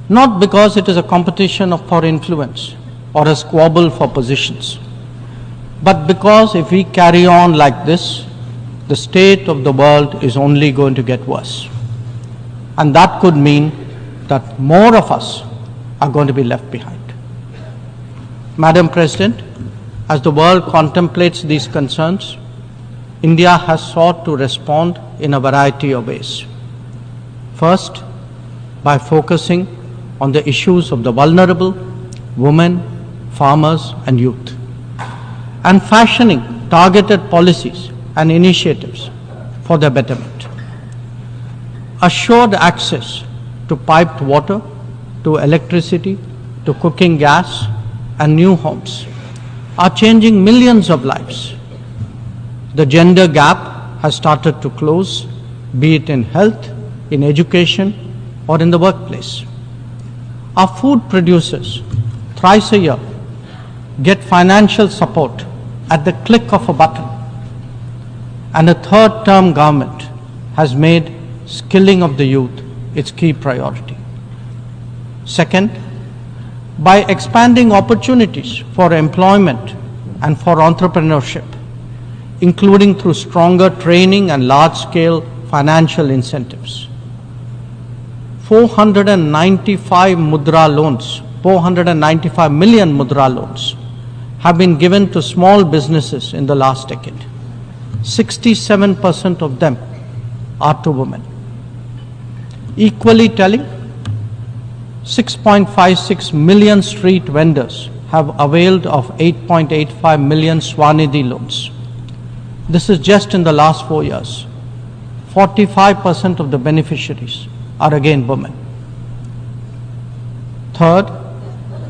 not because it is a competition for influence or a squabble for positions, but because if we carry on like this, the state of the world is only going to get worse. And that could mean that more of us are going to be left behind. Madam President, as the world contemplates these concerns, India has sought to respond in a variety of ways. First, by focusing on the issues of the vulnerable, women, farmers, and youth, and fashioning targeted policies and initiatives for their betterment. Assured access to piped water, to electricity, to cooking gas, and new homes are changing millions of lives. The gender gap has started to close, be it in health, in education, or in the workplace. Our food producers, thrice a year, get financial support at the click of a button. And a third-term government has made skilling of the youth its key priority. Second, by expanding opportunities for employment and for entrepreneurship, including through stronger training and large-scale financial incentives. 495 million mudra loans have been given to small businesses in the last decade. 67% of them are to women. Equally telling, 6.56 million street vendors have availed of 8.85 million Swanidhi loans. This is just in the last 4 years. 45% of the beneficiaries are again women. Third,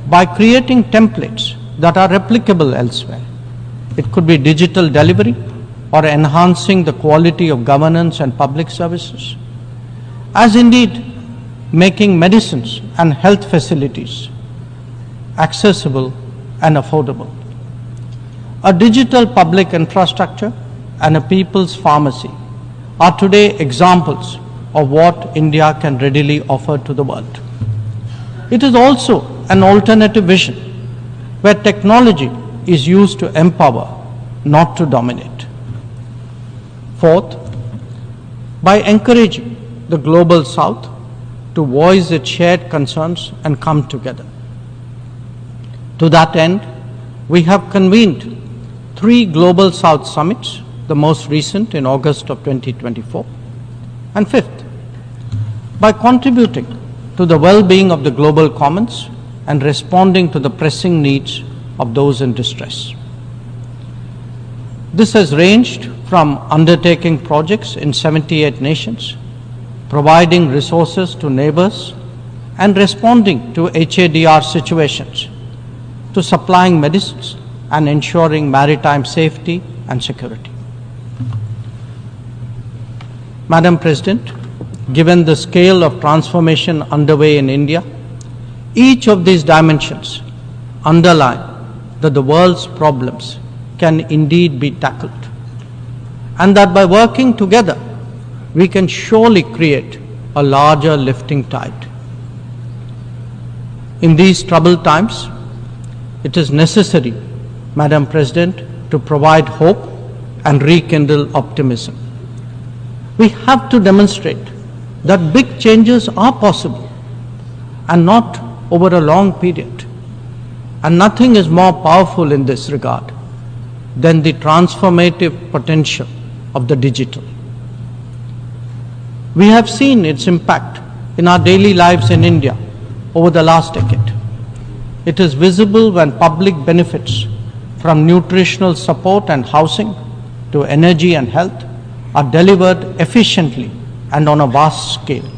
by creating templates that are replicable elsewhere. It could be digital delivery or enhancing the quality of governance and public services, as indeed making medicines and health facilities accessible and affordable. A digital public infrastructure and a people's pharmacy are today examples of what India can readily offer to the world. It is also an alternative vision where technology is used to empower, not to dominate. Fourth, by encouraging the Global South to voice its shared concerns and come together. To that end, we have convened 3 Global South summits, the most recent in August of 2024. And fifth, by contributing to the well-being of the global commons and responding to the pressing needs of those in distress. This has ranged from undertaking projects in 78 nations, providing resources to neighbors, and responding to HADR situations, to supplying medicines and ensuring maritime safety and security. Madam President, given the scale of transformation underway in India, each of these dimensions underline that the world's problems can indeed be tackled, and that by working together, we can surely create a larger lifting tide. In these troubled times, it is necessary, Madam President, to provide hope and rekindle optimism. We have to demonstrate that big changes are possible and not over a long period. And nothing is more powerful in this regard than the transformative potential of the digital. We have seen its impact in our daily lives in India over the last decade. It is visible when public benefits from nutritional support and housing to energy and health are delivered efficiently and on a vast scale.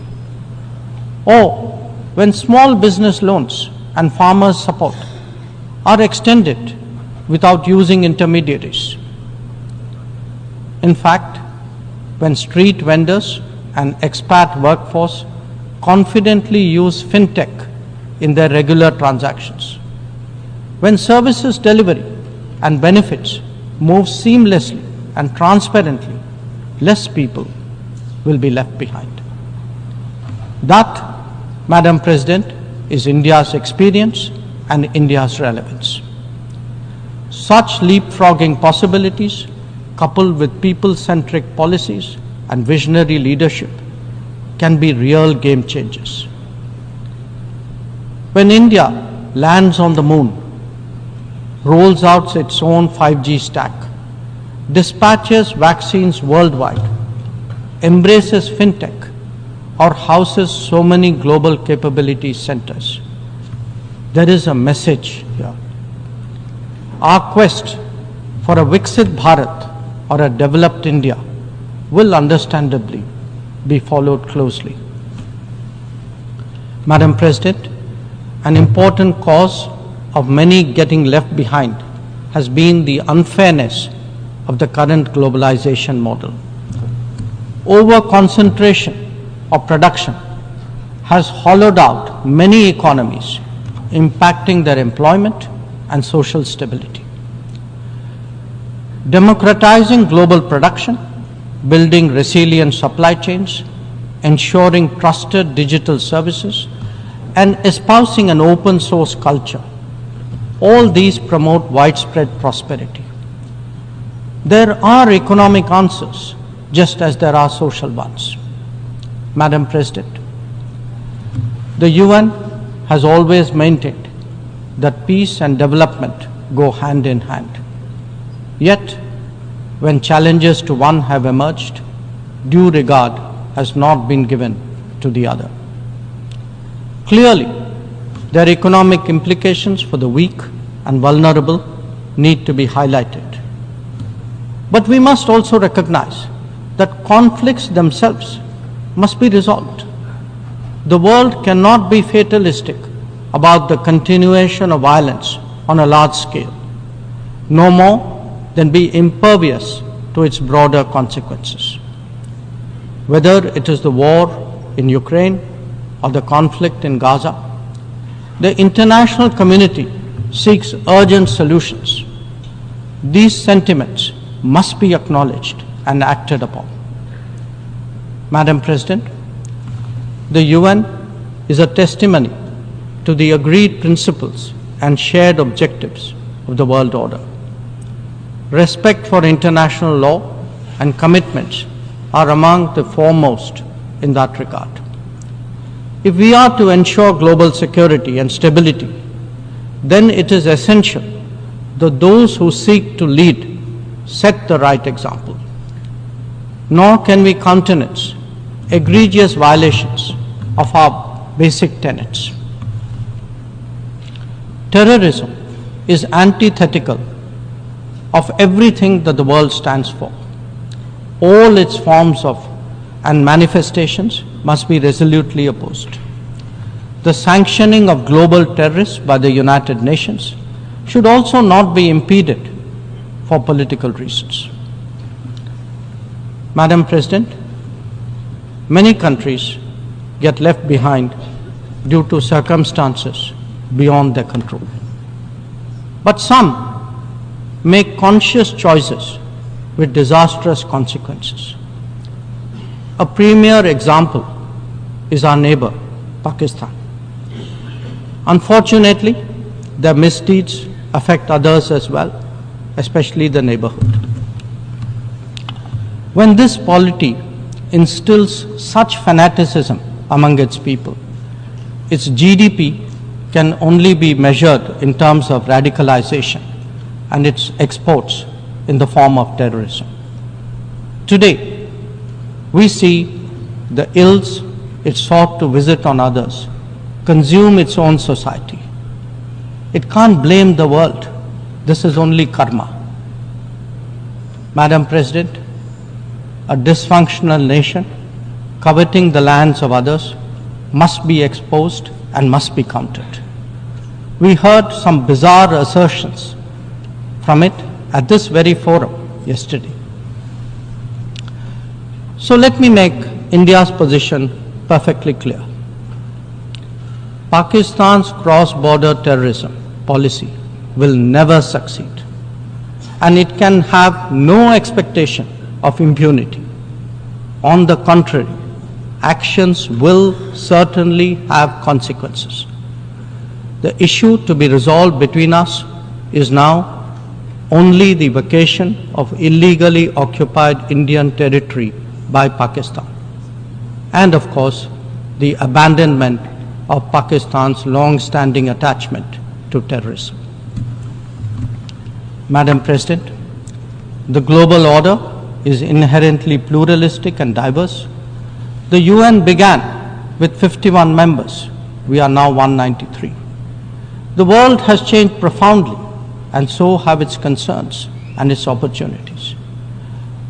Or when small business loans and farmers' support are extended without using intermediaries. In fact, when street vendors and expat workforce confidently use fintech in their regular transactions, when services delivery and benefits move seamlessly and transparently, less people will be left behind. That, Madam President, is India's experience and India's relevance. Such leapfrogging possibilities, coupled with people-centric policies and visionary leadership, can be real game changers. When India lands on the moon, rolls out its own 5G stack, dispatches vaccines worldwide, embraces fintech, or houses so many global capability centers, there is a message here. Our quest for a Viksit Bharat or a developed India will understandably be followed closely. Madam President, an important cause of many getting left behind has been the unfairness of the current globalization model. Over-concentration of production has hollowed out many economies, impacting their employment and social stability. Democratizing global production, building resilient supply chains, ensuring trusted digital services, and espousing an open source culture, all these promote widespread prosperity. There are economic answers, just as there are social ones. Madam President, the UN has always maintained that peace and development go hand in hand. Yet, when challenges to one have emerged, due regard has not been given to the other. Clearly, their economic implications for the weak and vulnerable need to be highlighted. But we must also recognize that conflicts themselves must be resolved. The world cannot be fatalistic about the continuation of violence on a large scale, no more than be impervious to its broader consequences. Whether it is the war in Ukraine or the conflict in Gaza, the international community seeks urgent solutions. These sentiments must be acknowledged and acted upon. Madam President, the UN is a testimony to the agreed principles and shared objectives of the world order. Respect for international law and commitments are among the foremost in that regard. If we are to ensure global security and stability, then it is essential that those who seek to lead set the right example. Nor can we countenance egregious violations of our basic tenets. Terrorism is antithetical of everything that the world stands for. All its forms of and manifestations must be resolutely opposed. The sanctioning of global terrorists by the United Nations should also not be impeded for political reasons. Madam President, many countries get left behind due to circumstances beyond their control. But some make conscious choices with disastrous consequences. A premier example is our neighbor, Pakistan. Unfortunately, their misdeeds affect others as well, especially the neighborhood. When this polity instills such fanaticism among its people, its GDP can only be measured in terms of radicalization and its exports in the form of terrorism. Today, we see the ills it sought to visit on others consume its own society. It can't blame the world. This is only karma. Madam President, a dysfunctional nation coveting the lands of others must be exposed and must be countered. We heard some bizarre assertions from it at this very forum yesterday. So let me make India's position perfectly clear. Pakistan's cross-border terrorism policy will never succeed, and it can have no expectation of impunity. On the contrary, actions will certainly have consequences. The issue to be resolved between us is now only the vacation of illegally occupied Indian territory by Pakistan, and of course, the abandonment of Pakistan's long-standing attachment to terrorism. Madam President, the global order is inherently pluralistic and diverse. The UN began with 51 members. We are now 193. The world has changed profoundly, and so have its concerns and its opportunities.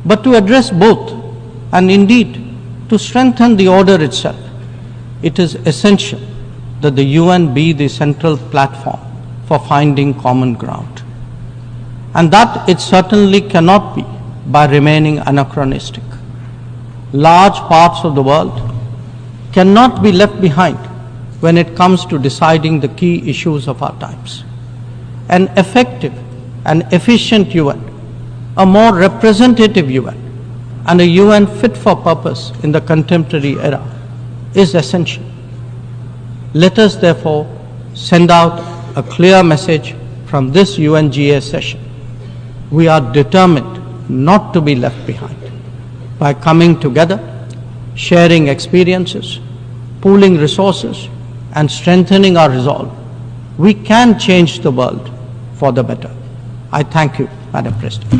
But to address both, and indeed to strengthen the order itself, it is essential that the UN be the central platform for finding common ground. And that it certainly cannot be by remaining anachronistic. Large parts of the world cannot be left behind when it comes to deciding the key issues of our times. An effective and efficient UN, a more representative UN, and a UN fit for purpose in the contemporary era is essential. Let us therefore send out a clear message from this UNGA session. We are determined not to be left behind. By coming together, sharing experiences, pooling resources, and strengthening our resolve, we can change the world for the better. I thank you, Madam President.